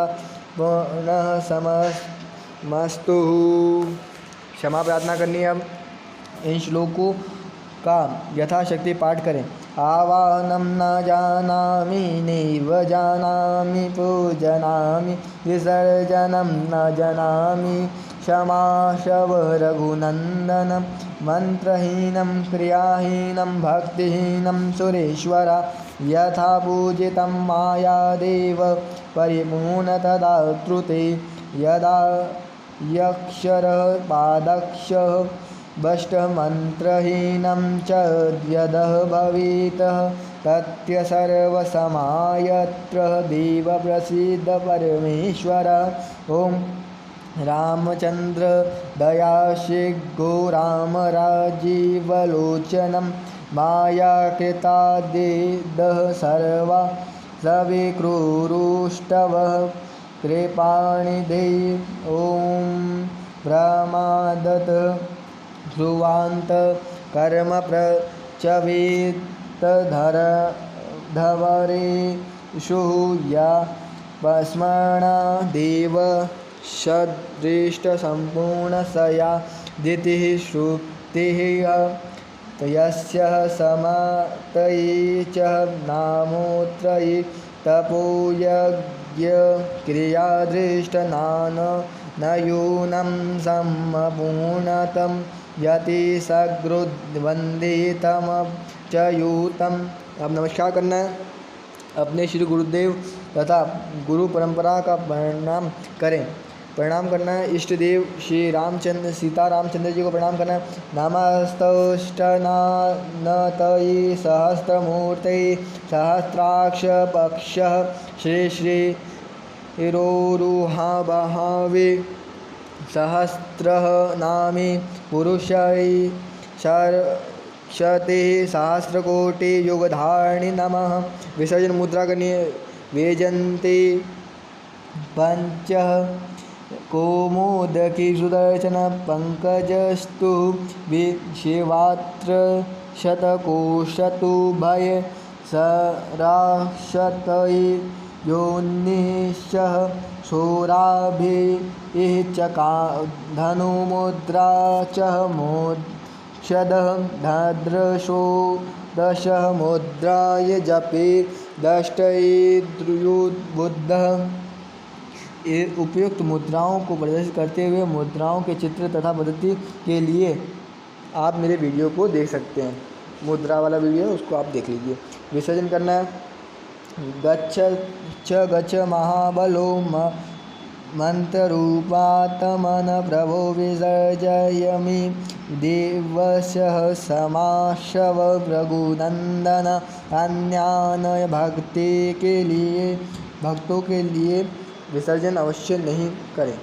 पुनः समस्तु। क्षमा प्रार्थना करनी है। अब इन श्लोकों का यथाशक्ति पाठ करें। आवाहनं न जानामि नैव जानामि पूजनामि विसर्जनं न जानामि क्षमाशव रघुनन्दनं मंत्रहीनं क्रियाहीनं भक्तिहीनं सुरेश्वर यथा पूजितं मायादेव परिपूर्ण तदा त्रुते यदा यक्षरः पादक्षः वष्टमन्त्रहीनं च यदः भवेत् तस्य सर्वसमायत्र देव प्रसीद परमेश्वर। ओम रामचंद्र दयाशीघ्रो राम राजीवलोचनं मायाकृतादेदः सर्वा सविक्रूरुष्टवः कृपाणिधे। ओम प्रमादत ध्रुवांत कर्म प्रचवेत धवरे या स्मरणा देव सदृष्ट संपूर्ण सया दितिः श्रुतिः यस्य समतये च नामोत्रये तपोयज्ञ क्रियादृष्टनान नयूनं सम्पूर्णतं यति सगृद्वन्दितं च यूतम्। अब नमस्कार करना है, अपने श्री गुरुदेव तथा गुरु परंपरा का प्रणाम करना है। इष्ट देव श्री रामचंद्र सीता रामचंद्र जी को प्रणाम करना है। नमस्तोष्टनानतये सहस्रमूर्तये सहस्राक्ष पक्षः श्री श्री हिरोरुहा बहावे सहस्रः नामे पुरुषै शते सहस्रकोटि युगधारिणी नमः। विसर्जन मुद्रा करनी है। वेजन्ते पंच कौमुदकी सुदर्शन पंकजस्तु विशिवात्र शतकोशतु भय सराशतये योनिशः शोराभिः चका धनुमुद्रा च मोक्षदः धद्रशो दशः मुद्राय जपे दष्टैर्द्रुयुद्बुद्धः। उपयुक्त मुद्राओं को प्रदर्शित करते हुए मुद्राओं के चित्र तथा पद्धति के लिए आप मेरे वीडियो को देख सकते हैं। मुद्रा वाला वीडियो उसको आप देख लीजिए। विसर्जन करना है। गच्छ महाबलो मंत्ररूपात्मन प्रभो विसर्जयामि देवस्य समाशव रघुनंदन। अन्यान्य भक्तों के लिए विसर्जन अवश्य नहीं करें।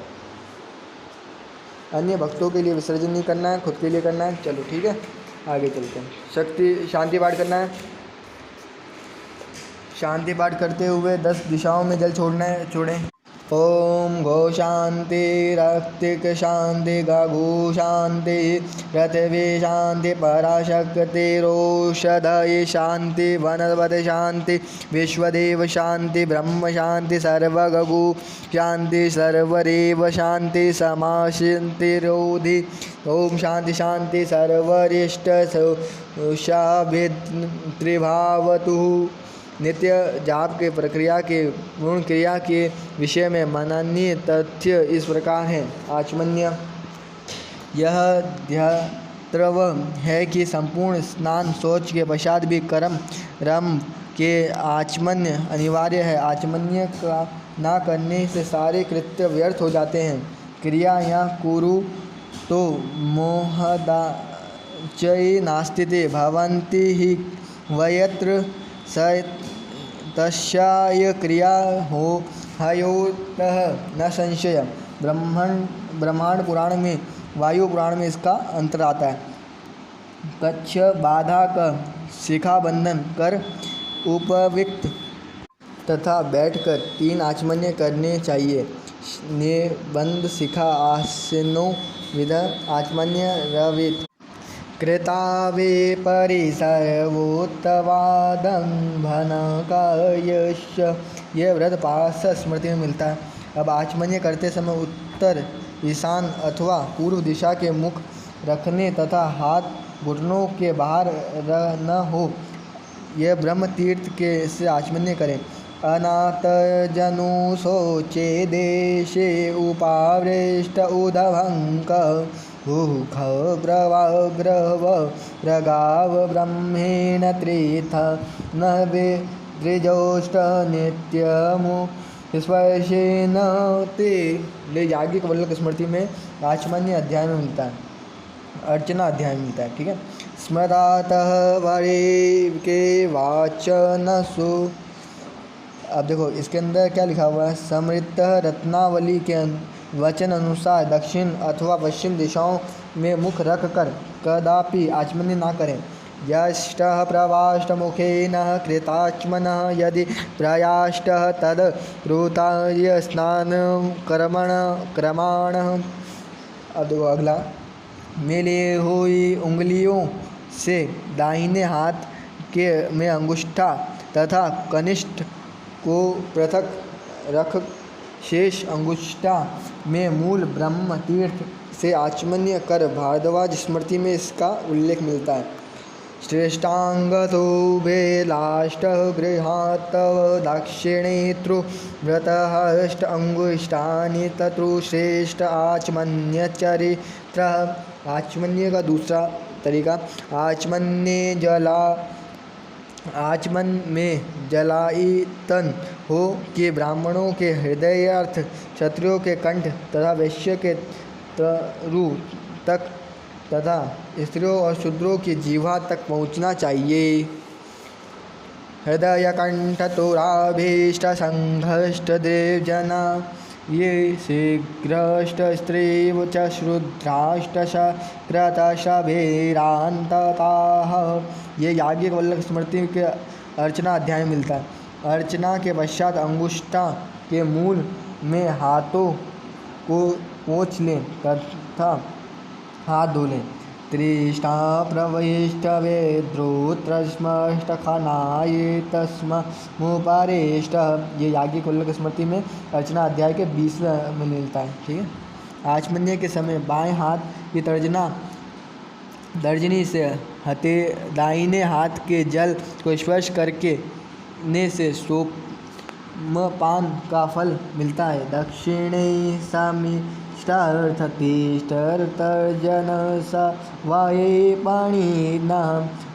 अन्य भक्तों के लिए विसर्जन नहीं करना है, खुद के लिए करना है। चलो ठीक है, आगे चलते हैं। शांति पाठ करना है। शांति पाठ करते हुए 10 दिशाओं में जल छोड़ें। ओम गो शांति रक्तिक शांति गगु शांति पृथ्वी शांति पराशक्ति रोषधये शांति वनस्पति शांति विश्वदेव शांति ब्रह्म शांति सर्वगु शांति सर्वरेव शांति समाशांतिरोधि। ओम शांति शांति सर्वरिष्ट त्रिभावतु। नित्य जाप के प्रक्रिया के पूर्ण क्रिया के विषय में माननीय तथ्य इस प्रकार है। आचमन्य। यह ध्यातव्य है कि संपूर्ण स्नान शौच के पश्चात भी कर्म रम के आचमन्य अनिवार्य है। आचमन्य का न करने से सारे कृत्य व्यर्थ हो जाते हैं। क्रिया या कुरु तो मोहदाचये नास्तिते भवन्ति हि वयत्र तस्याय क्रिया हो हयोतः न संशय। ब्रह्मांड पुराण में वायु पुराण में इसका अंतर आता है। कच्छ बाधा का शिखा बंधन कर उपविक्त तथा बैठकर 3 आचमन्य करने चाहिए। निबंध शिखा आसनो विध आचमन्य रवित कृतावे परिसर्वोत्तवादंभनकायश्च। यह व्रत पार्श्व स्मृति में मिलता है। अब आचमन्य करते समय उत्तर ईशान अथवा पूर्व दिशा के मुख रखने तथा हाथ घुटनों के बाहर न हो। यह ब्रह्म तीर्थ के से आचमन्य करें। अनाथ जनु शोचे देशे उपावृष्ट उदभंक भूख प्रवाग्रव प्रगाव ब्रह्मेण त्रिथ न विद्रिजोष्ट नित्यमु स्पर्शेन ते। याज्ञिक वल्लभ स्मृति में आचमन्य अध्याय में मिलता है, अर्चना अध्याय में मिलता है। ठीक है। स्मृतः वरे के वाचनसु। अब देखो इसके अंदर क्या लिखा हुआ है। समृद्ध रत्नावली के वचन अनुसार दक्षिण अथवा पश्चिम दिशाओं में मुख रख कर कदापि आचमन्य ना करें। यष्टः प्रवाष्टमुखेन कृताचमनः यदि प्रयाष्टः तद रुताय स्नान क्रमाण। अब देखो अगला। मिली हुई उंगलियों से दाहिने हाथ के में अंगुष्ठा तथा कनिष्ठ को पृथक रख शेष अंगुष्ठा में मूल ब्रह्म तीर्थ से आचमन्य कर भारद्वाज स्मृति में इसका उल्लेख मिलता है। श्रेष्ठांगतो वेलाष्ट गृहातव दक्षिणेत्रु व्रतहष्ट अंगुष्ठानि तत्रु श्रेष्ठ आचमन्य चरित्र। आचमन्य का दूसरा तरीका, आचमन में जलायतन हो कि ब्राह्मणों के हृदयार्थ, क्षत्रियों के कंठ तथा वैश्य के तरु तक तथा स्त्रियों और शूद्रों की जीवा तक पहुँचना चाहिए। हृदय कंठ तुराभीष्ट संघष्ट देवजना ये शीघ्रष्ट स्त्रीव च श्रुद्राष्ट शक्रतशभेरान्तताः। ये याज्ञिक वल्लभ स्मृति के अर्चना अध्याय में मिलता है। अर्चना के पश्चात अंगुष्ठा के मूल में हाथों को पोंछ लें तथा हाथ धो लें। त्रिष्ठा प्रविष्ट वेद्रोत्रस्मष्ट खनाये तस्मुपरिष्ट। ये याज्ञिक वल्लभ स्मृति में अर्चना अध्याय के 20वें में मिलता है। ठीक है। आचमन्य के समय बाएं हाथ की तर्जनी से दाहिने हाथ के जल को स्पर्श करके ने से सोमपान का फल मिलता है। दक्षिणे समिष्टार्थतिष्ठर्तर्जन स वाये पाणिना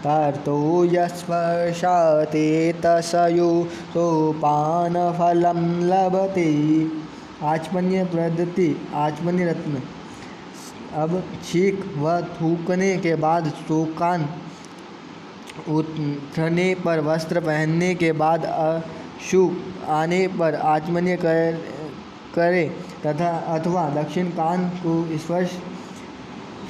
तर्तो यस्पर्शाते तसयो सोपानफलं लभते। आचमन्य पद्धति, आचमन्य रत्न। अब छींक व थूकने के बाद सोकान उठने पर वस्त्र पहनने के बाद अशु आने पर आचमन्य करे तथा अथवा दक्षिण कान को स्पर्श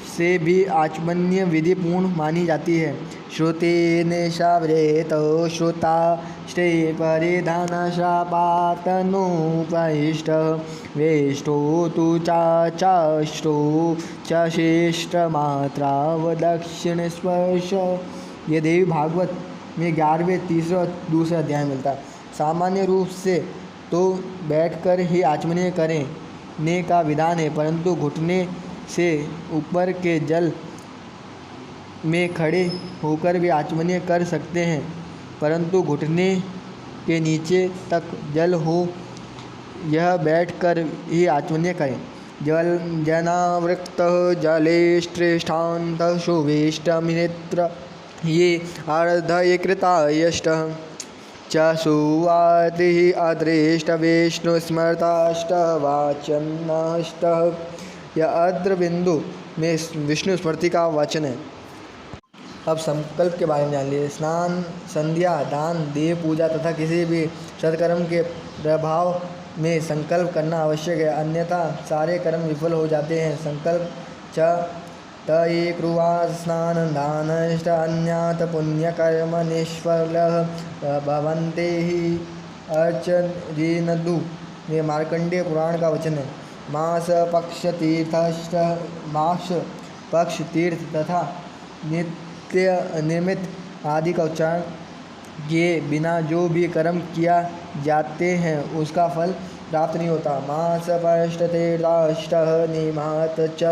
से भी आचमन्य विधि पूर्ण मानी जाती है। श्रुतेन श्राव्येत श्रुताष्टे परिधानशापातनोपैष्ट वेष्टो तु चाचाष्टो च श्रेष्ठमात्रावदक्षिण स्पर्श। ये देवी भागवत में 11वें तीसरे और दूसरे अध्याय मिलता है। सामान्य रूप से तो बैठकर ही आचमन्य करने का विधान है, परंतु घुटने से ऊपर के जल में खड़े होकर भी आचमन्य कर सकते हैं, परंतु घुटने के नीचे तक जल हो यह बैठकर ही आचमन्य करें। जनावृक्त जले श्रेष्ठांत शुवेष्टमिनेत्र ये अर्धयकृता यष्ट च सुवाति अदृष्ट विष्णुस्मृताष्ट वाचनाष्ट। यह अद्र बिंदु में विष्णु स्मृति का वचन है। अब संकल्प के बारे में जान लीजिए। स्नान, संध्या, दान, देव पूजा तथा किसी भी सत्कर्म के प्रभाव में संकल्प करना आवश्यक है, अन्यथा सारे कर्म विफल हो जाते हैं। संकल्प च तये क्रुवा स्नान दानश्च अन्यात् पुण्यकर्म निष्फलः भवन्ते हि अर्चयेनदु। ये मार्कंडेय पुराण का वचन है। मास पक्ष तीर्थश्च, मास पक्ष तीर्थ तथा नित्य निमित्त आदि का उच्चारण किए बिना जो भी कर्म किया जाते हैं उसका फल प्राप्त नहीं होता। मास पष्ट तीर्थाष्ट निमात च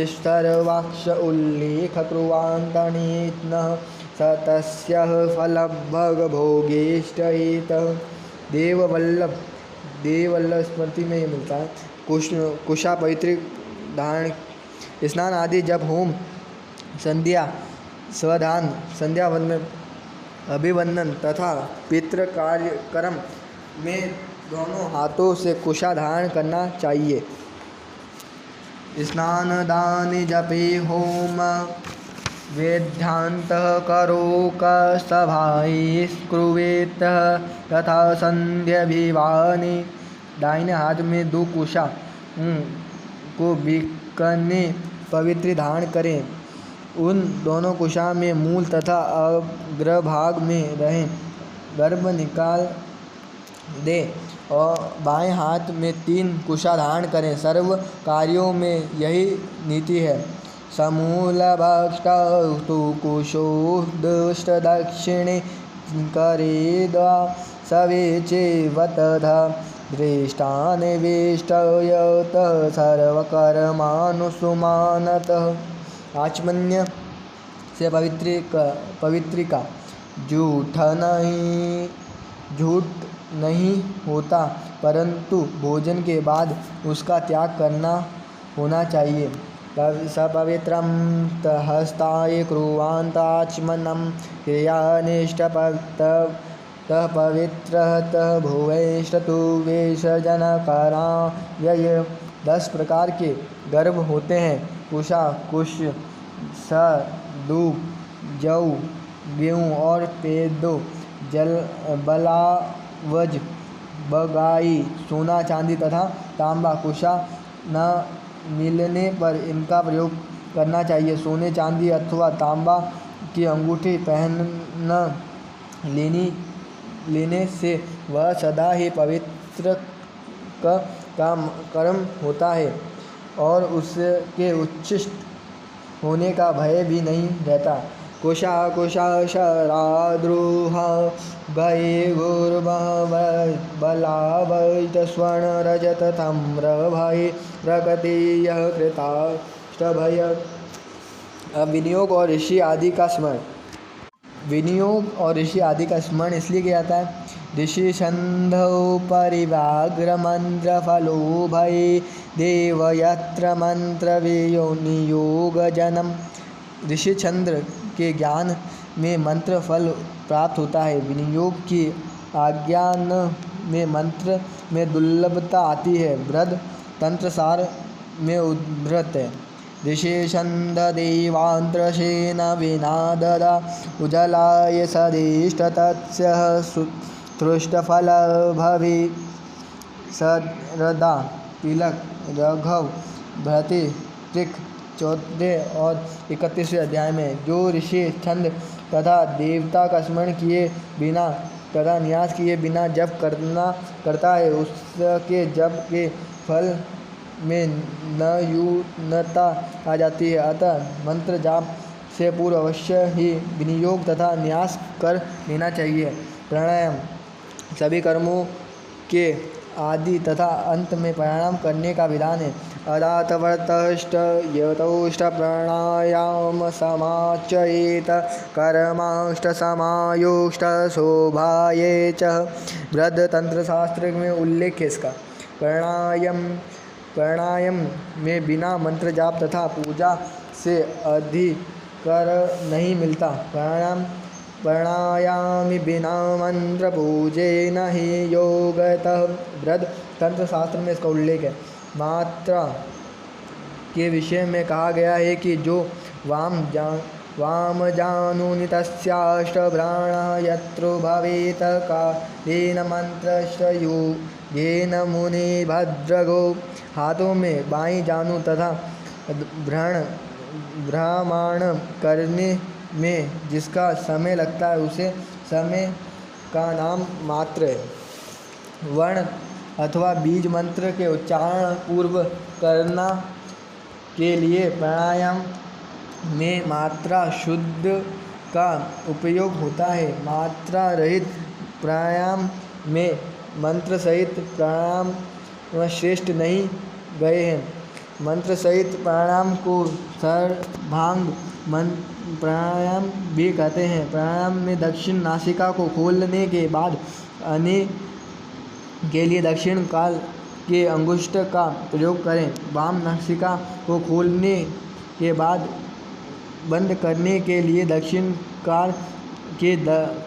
स्तरवाक्ष उल्लेख कुर्वान्तनीत्नः स तस्य फलभग भोगेष्टयेत। देववल्लभ स्मृति में ये मिलता है। कुशा पैतृक धारण, स्नान आदि जब होम, संध्या, स्वधान, संध्यावन में अभिवंदन तथा पितृ कार्यक्रम में दोनों हाथों से कुशा धारण करना चाहिए। स्नान दान जपे होम वेद्यांतः करोक सभाए स्क्रुवेत तथा संध्याभिवानि। दाहिने हाथ में 2 कुशा को बीकने पवित्र धारण करें। उन दोनों कुशा में मूल तथा अग्रभाग में रहें, गर्भ निकाल दें और बाएं हाथ में 3 कुशा धारण करें। सर्व कार्यों में यही नीति है। समूलभक्षौ तु कुशो दुष्ट दक्षिणे करेद्वा सवेचेवतधा दृष्टानिविष्टयतः सर्वकर्मानुसुमानतः। आचमन्य से पवित्रिका झूठ नहीं होता, परंतु भोजन के बाद उसका त्याग करना होना चाहिए। सपवित्रं हस्ताय क्रुवान्ताचमनं क्रियानिष्ठतः पवित्रः तः भुवैष्टतु विसर्जनकाराय। 10 प्रकार के गर्भ होते हैं: कुशा, कुश, दूब, जौ, गेहूँ और पेदो। बलावज, बगाई, सोना, चांदी तथा तांबा। कुशा न मिलने पर इनका प्रयोग करना चाहिए। सोने, चांदी अथवा तांबा की अंगूठी पहन लेने से वह सदा ही पवित्र का कर्म होता है और उसके उच्छिष्ट होने का भय भी नहीं रहता। कुशा शराद्रुह भये गुरुबलावैत स्वर्ण रजत ताम्र भये प्रकृतियः कृताष्टभय। विनियोग और ऋषि आदि का स्मरण। विनियोग और ऋषि आदि का स्मरण इसलिए किया जाता है: ऋषि छंदो परिव्याघ्र मंत्र फलो भये देव यत्र मंत्र नियोग जनम। ऋषि छंद के ज्ञान में मंत्र फल प्राप्त होता है। विनियोग की आज्ञान में मंत्र में दुर्लभता आती है। बृहद तंत्रसार में उद्धृत है: ऋषि छंद देवांत्रशेन विना ददा उजलाय सदिष्ट तस्य सुतृष्टफल भवि। सरदा, तिलक, राघव, भ्रति, त्रिक 14 और 31वें अध्याय में जो ऋषि छंद तथा देवता का स्मरण किए बिना तथा न्यास किए बिना जप करता है, उसके जप के फल में न्यूनता आ जाती है। अतः मंत्र जाप से पूर्व अवश्य ही विनियोग तथा न्यास कर लेना चाहिए। प्राणायाम सभी कर्मों के आदि तथा अंत में प्राणायाम करने का विधान है। अदातवर्तष्ट यतोष्ट प्राणायाम समाचयेत कर्माष्ट समायोष्ट शोभाये च। बृहद तंत्र शास्त्र में उल्लेख है इसका। प्राणायाम में बिना मंत्र जाप तथा पूजा से अधिकार नहीं मिलता। प्राणायामी बिना मंत्र पूजे नहीं योगतः। बृहद तंत्र शास्त्र में इसका उल्लेख है। मात्रा के विषय में कहा गया है कि जो वाम जानुनि तस्याष्ट प्राणः यत्रो भवेत कालेन मंत्रश्च योगेन मुनि भद्रगो। हाथों में बाईं जानु तथा भ्रमण करने में जिसका समय लगता है उसे समय का नाम मात्र है। वर्ण अथवा बीज मंत्र के उच्चारण पूर्व करना के लिए प्राणायाम में मात्रा शुद्ध का उपयोग होता है। मात्रा रहित प्राणायाम में मंत्र सहित प्राणायाम श्रेष्ठ नहीं गए हैं। मंत्र सहित प्राणायाम को सर्वांग प्राणायाम भी कहते हैं। प्राणायाम में दक्षिण नासिका को खोलने के बाद आने के लिए दक्षिण काल के अंगुष्ठ का प्रयोग करें। वाम नासिका को खोलने के बाद बंद करने के लिए दक्षिण काल के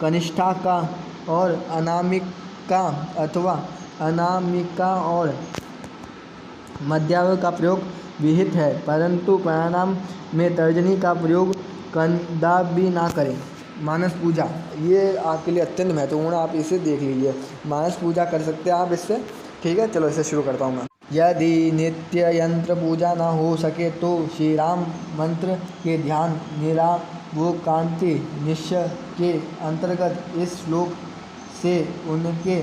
कनिष्ठा का और अनामिका अथवा अनामिका और मध्यावय का प्रयोग विहित है, परंतु प्राणायाम में तर्जनी का प्रयोग कदापि ना करें। मानस पूजा ये आपके लिए अत्यंत महत्वपूर्ण, आप इसे देख लीजिए। मानस पूजा कर सकते हैं आप इससे, ठीक है। चलो इसे शुरू करता हूँ मैं। यदि नित्य यंत्र पूजा ना हो सके तो श्री राम मंत्र के ध्यान निरावकांति निश्चय के अंतर्गत इस श्लोक से उनके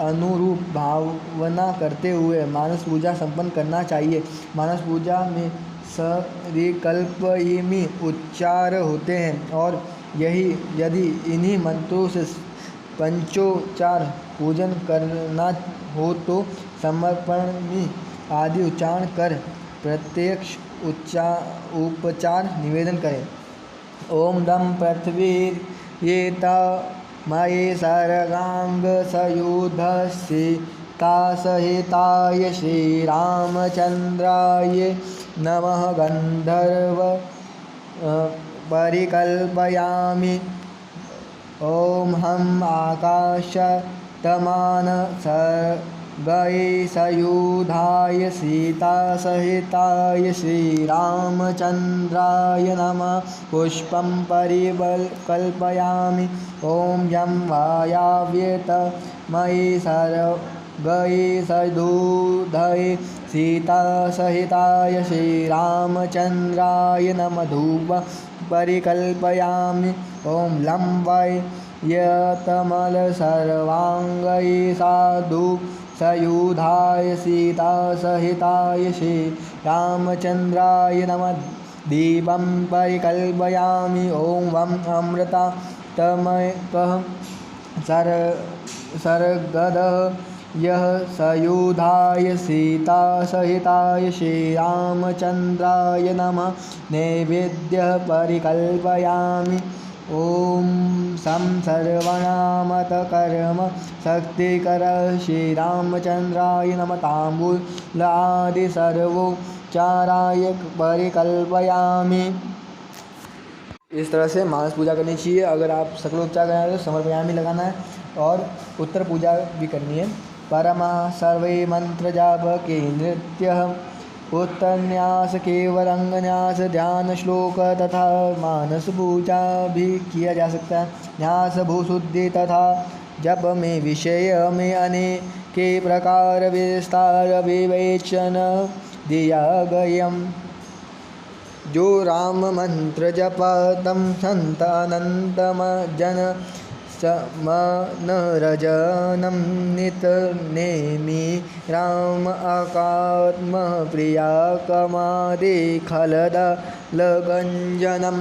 अनुरूप भावना करते हुए मानस पूजा संपन्न करना चाहिए। मानस पूजा में सरिकल्पयिमी उच्चार होते हैं और यदि इन्हीं मंत्रों से पंचोच्चार पूजन करना हो तो समर्पणी आदि उच्चारण कर प्रत्यक्ष उपचार निवेदन करें। ओम दम पृथ्वी ये मये सर्गांग सयुध सीतासहिताय श्रीरामचंद्राय नमः। गंधर्व परिकल्पयामि। ओम हम आकाशतमान सर्गये सयुधाय सीतासहिताय श्रीरामचंद्राय नमः। पुष्पं परिकल्पयामि। ओम यं वायव्येत मयि सर्गये सयुधाय सीतासहिताय श्रीरामचंद्राय नमः। धूप परिकल्पयामि। ओम लं वै यतमल सर्वांगये साधु सयुधाय सीतासहिताय श्रीरामचंद्राय नमः। दीपं परिकल्पयामि। ओम वं अमृततमकः सर्गदः यः सयुधाय सीतासहिताय श्रीरामचंद्राय नमः। नैवेद्यः परिकल्पयामि। ओम सं सर्वणामतकर्म शक्तिकरः श्रीरामचंद्राय नमः। ताम्बूलादि सर्वोच्चाराय परिकल्पयामि। इस तरह से मानस पूजा करनी चाहिए। अगर आप सकलोपचार करना है तो समर्पयामि लगाना है और उत्तर पूजा भी करनी है। परमा सर्वे मंत्र जाप के नृत्य उत्तरन्यास केवरंगन्यास ध्यान श्लोक तथा मानस पूजा भी किया जा सकता है। न्यास भूशुद्धि तथा जप में विषय में अनेके प्रकार विस्तार विवेचन दिया गयम। जो राम मंत्र जप तम संत अनंतम जन समनरजनम नित नेमि राम अकात्म प्रिया कमादे खलद लगंजनम।